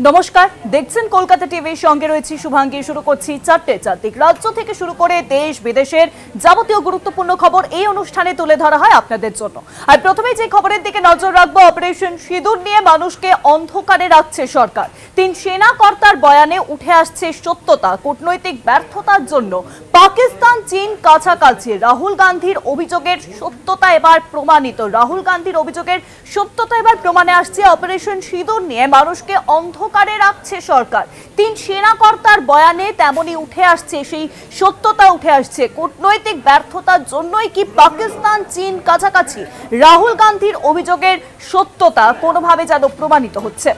নমস্কার, দেখছেন কলকাতা টিভির সঙ্গে রয়েছি শুভাঙ্গী। শুরু করছি চারটে চারদিক। রাজ্য থেকে শুরু করে দেশ বিদেশের যাবতীয় গুরুত্বপূর্ণ খবর এই অনুষ্ঠানে তুলে ধরা হয় আপনাদের জন্য। আর প্রথমে যে খবরের দিকে নজর রাখবো, অপারেশন সিঁদুর নিয়ে মানুষকে অন্ধকারে রাখছে সরকার। 3 সেনা কর্তার বয়ানে উঠে আসছে সত্যতা। কূটনৈতিক ব্যর্থতার জন্য পাকিস্তান চীন কাছাকাছি। রাহুল গান্ধীর অভিযোগের সত্যতা এবার প্রমাণিত। রাহুল গান্ধীর অভিযোগের সত্যতা এবার প্রমাণে আসছে। অপারেশন সিঁদুর নিয়ে মানুষকে অন্ধকারে রাখছে সরকার। 3 সেনা কর্তার বয়ানে তেমনি উঠে আসছে, সেই সত্যতা উঠে আসছে। কূটনৈতিক ব্যর্থতার জন্যই কি পাকিস্তান চীন কাছাকাছি? রাহুল গান্ধীর অভিযোগের সত্যতা কোনোভাবে যেন প্রমাণিত হচ্ছে।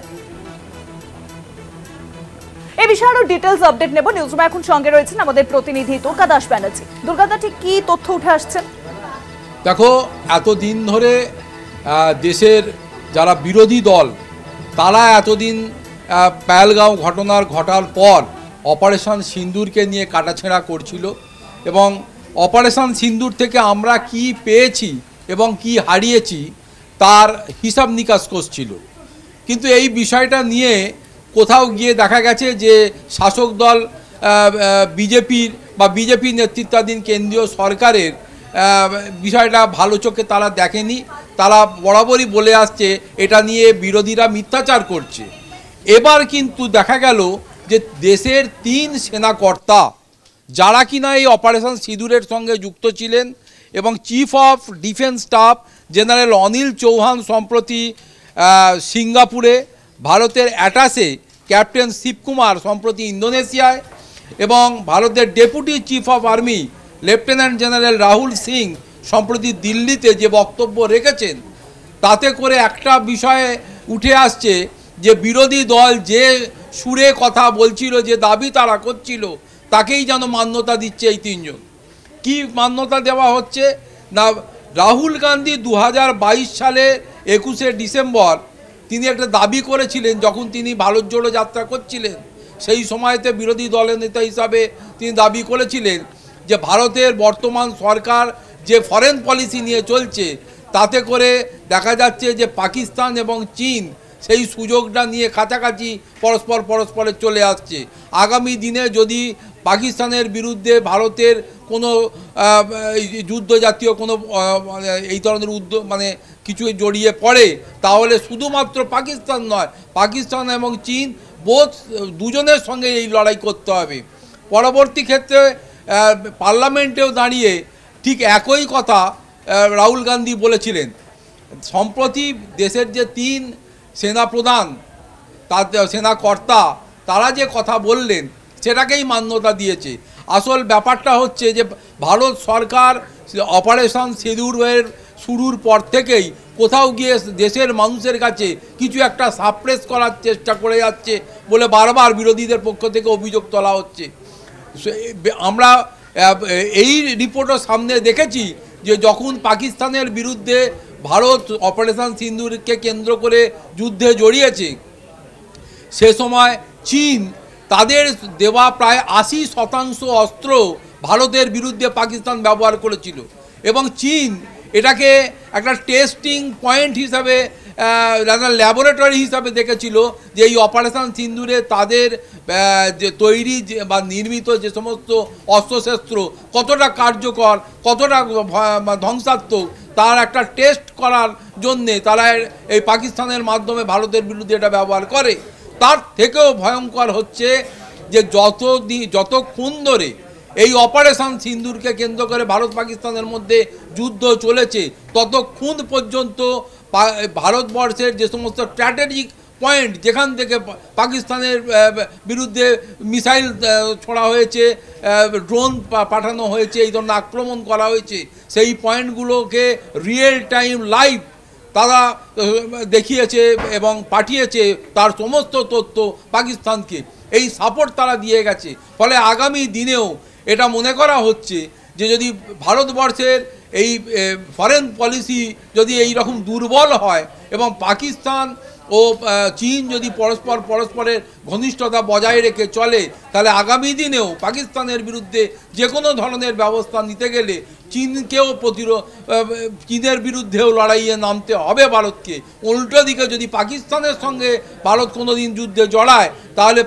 এই বিষয়ে আরো ডিটেইলস আপডেট নেব। নিউজরুমে এখন সঙ্গে রয়েছেন আমাদের প্রতিনিধি দুর্গা দাস ব্যানার্জি। দুর্গা দা, ঠিক কি তথ্য উঠে আসছে? দেখো, এতদিন ধরে দেশের যারা বিরোধী দল তারা এতদিন পহেলগাঁও ঘটার পর অপারেশন সিন্দুরকে নিয়ে কাটাছেঁড়া করছিল এবং অপারেশন সিন্দুর থেকে আমরা কি পেয়েছি এবং কি হারিয়েছি তার হিসাব নিকাশ করছিল। কিন্তু এই বিষয়টা নিয়ে কোথাও গিয়ে দেখা গেছে যে শাসক দল বিজেপি নেতৃত্বাধীন কেন্দ্রীয় সরকারের বিষয়টা ভালো চোখে তারা দেখেনি। তারা বরাবরই বলে আসছে এটা নিয়ে বিরোধীরা মিথ্যাচার করছে। এবার কিন্তু দেখা গেল যে দেশের 3 সেনাকর্তা যারা কিনা এই অপারেশন সিঁদুরের সঙ্গে যুক্ত ছিলেন এবং chief of defence staff general Anil Chauhan সম্প্রতি সিঙ্গাপুরে, ভারতের অ্যাটাসে ক্যাপ্টেন শিবকুমার সম্প্রতি ইন্দোনেশিয়ায় এবং ভারতের deputy chief of army lieutenant general Rahul Singh সম্প্রতি দিল্লিতে যে বক্তব্য রেখেছেন, তাতে করে একটা বিষয়ে উঠে আসছে যে বিরোধী দল যে সুরে কথা বলছিল, যে দাবি তারা করছিল, তাকেই যেন মান্যতা দিচ্ছে এই 3 জন। কি মান্যতা দেওয়া হচ্ছে না, রাহুল গান্ধী 2022 সালে 21শে ডিসেম্বর তিনি একটা দাবি করেছিলেন, যখন তিনি ভারত জোড়ো যাত্রা করছিলেন সেই সময়তে বিরোধী দলের নেতা হিসাবে তিনি দাবি করেছিলেন যে ভারতের বর্তমান সরকার যে ফরেন পলিসি নিয়ে চলছে তাতে করে দেখা যাচ্ছে যে পাকিস্তান এবং চীন সেই সুযোগটা নিয়ে কাছাকাছি পরস্পরের চলে আসছে। আগামী দিনে যদি পাকিস্তানের বিরুদ্ধে ভারতের কোনো যুদ্ধ জাতীয় কোনো এই ধরনের উদ্যোগ কিছু জড়িয়ে পড়ে, তাহলে শুধুমাত্র পাকিস্তান নয়, পাকিস্তান এবং চীন দুজনের সঙ্গে এই লড়াই করতে হবে। পরবর্তী ক্ষেত্রে পার্লামেন্টেও দাঁড়িয়ে ঠিক একই কথা রাহুল গান্ধী বলেছিলেন। সম্প্রতি দেশের যে 3 সেনাপ্রধান সেনাকর্তা তারা যে কথা বললেন সেটাকেই মান্যতা দিয়েছে। আসল ব্যাপারটা হচ্ছে যে ভারত সরকার অপারেশন সিঁদুরের শুরুর পর থেকেই কোথাও গিয়ে দেশের মানুষের কাছে কিছু একটা সাপ্রেস করার চেষ্টা করে যাচ্ছে বলে বারবার বিরোধীদের পক্ষ থেকে অভিযোগ তোলা হচ্ছে। আমরা এই রিপোর্টও সামনে দেখেছি যে যখন পাকিস্তানের বিরুদ্ধে ভারত অপারেশন সিন্দুরকে কেন্দ্র করে যুদ্ধে জড়িয়েছে, সে সময় চীন তাদের দেওয়া প্রায় 80% অস্ত্র ভারতের বিরুদ্ধে পাকিস্তান ব্যবহার করেছিল এবং চীন এটাকে একটা টেস্টিং পয়েন্ট হিসাবে, ল্যাবরেটরি হিসাবে দেখেছিল যে এই অপারেশন সিন্দুরে তাদের যে তৈরি বা নির্মিত যে সমস্ত অস্ত্রশস্ত্র কতটা কার্যকর, কতটা ধ্বংসাত্মক, তার একটা টেস্ট করার জন্যে তারা এই পাকিস্তানের মাধ্যমে ভারতের বিরুদ্ধে এটা ব্যবহার করে। তার থেকেও ভয়ঙ্কর হচ্ছে যে যতক্ষণ ধরে এই অপারেশন সিন্দুরকে কেন্দ্র করে ভারত পাকিস্তানের মধ্যে যুদ্ধ চলেছে, ততক্ষণ পর্যন্ত ভারতবর্ষের যে সমস্ত স্ট্র্যাটেজিক পয়েন্ট যেখান থেকে পাকিস্তানের বিরুদ্ধে মিসাইল ছোড়া হয়েছে, ড্রোন পাঠানো হয়েছে, এই ধরনের আক্রমণ করা হয়েছে, সেই পয়েন্টগুলোকে রিয়েল টাইম লাইভ তারা দেখিয়েছে এবং পাঠিয়েছে তার সমস্ত তথ্য পাকিস্তানকে। এই সাপোর্ট তারা দিয়ে গেছে। ফলে আগামী দিনেও এটা মনে করা হচ্ছে যে যদি ভারতবর্ষের এই ফরেন পলিসি যদি এই রকম দুর্বল হয় এবং পাকিস্তান ও চীন যদি পরস্পরের ঘনিষ্ঠতা বজায় রেখে চলে, তাহলে আগামী দিনেও পাকিস্তানের বিরুদ্ধে যে কোনো ধরনের ব্যবস্থা নিতে গেলে চীনকেও চীনের বিরুদ্ধেও লড়াইয়ে নামতে হবে ভারতকে। উল্টো দিকে যদি পাকিস্তানের সঙ্গে ভারত কোনো দিন যুদ্ধে জড়ায়, তাহলে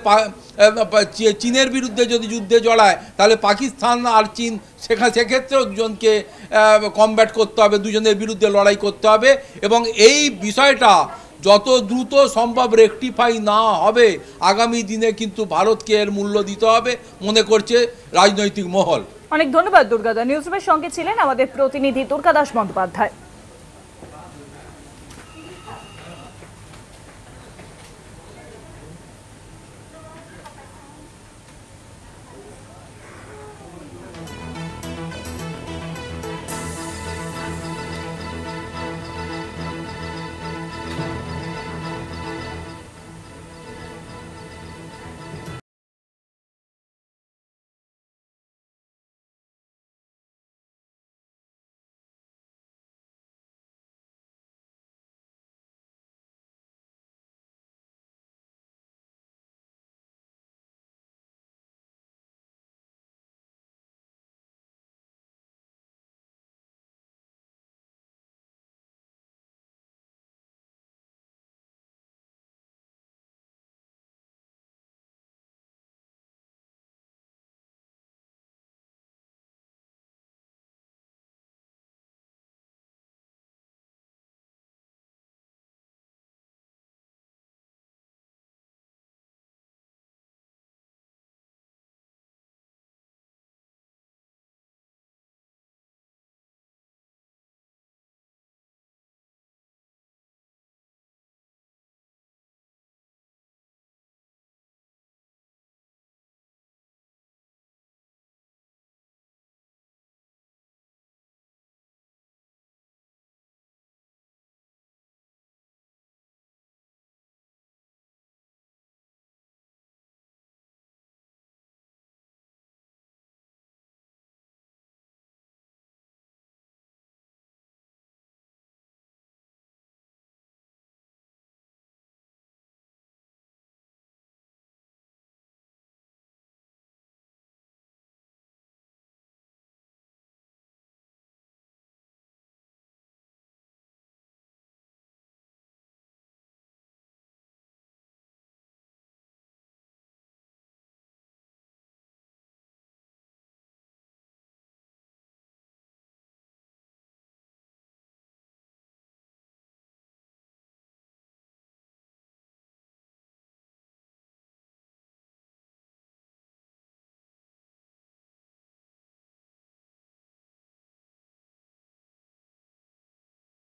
চীনের বিরুদ্ধে যদি যুদ্ধে জড়ায়, তাহলে পাকিস্তান আর চীন সেক্ষেত্রেও দুজনকে কমব্যাট করতে হবে, দুজনের বিরুদ্ধে লড়াই করতে হবে। এবং এই বিষয়টা যত দ্রুত সম্ভব রেকটিফাই না হবে, আগামী দিনে কিন্তু ভারতকে এর মূল্য দিতে হবে মনে করছে রাজনৈতিক মহল। অনেক ধন্যবাদ দুর্গাদা। নিউজরুমের সঙ্গে ছিলেন আমাদের প্রতিনিধি দুর্গাদাস বন্দ্যোপাধ্যায়।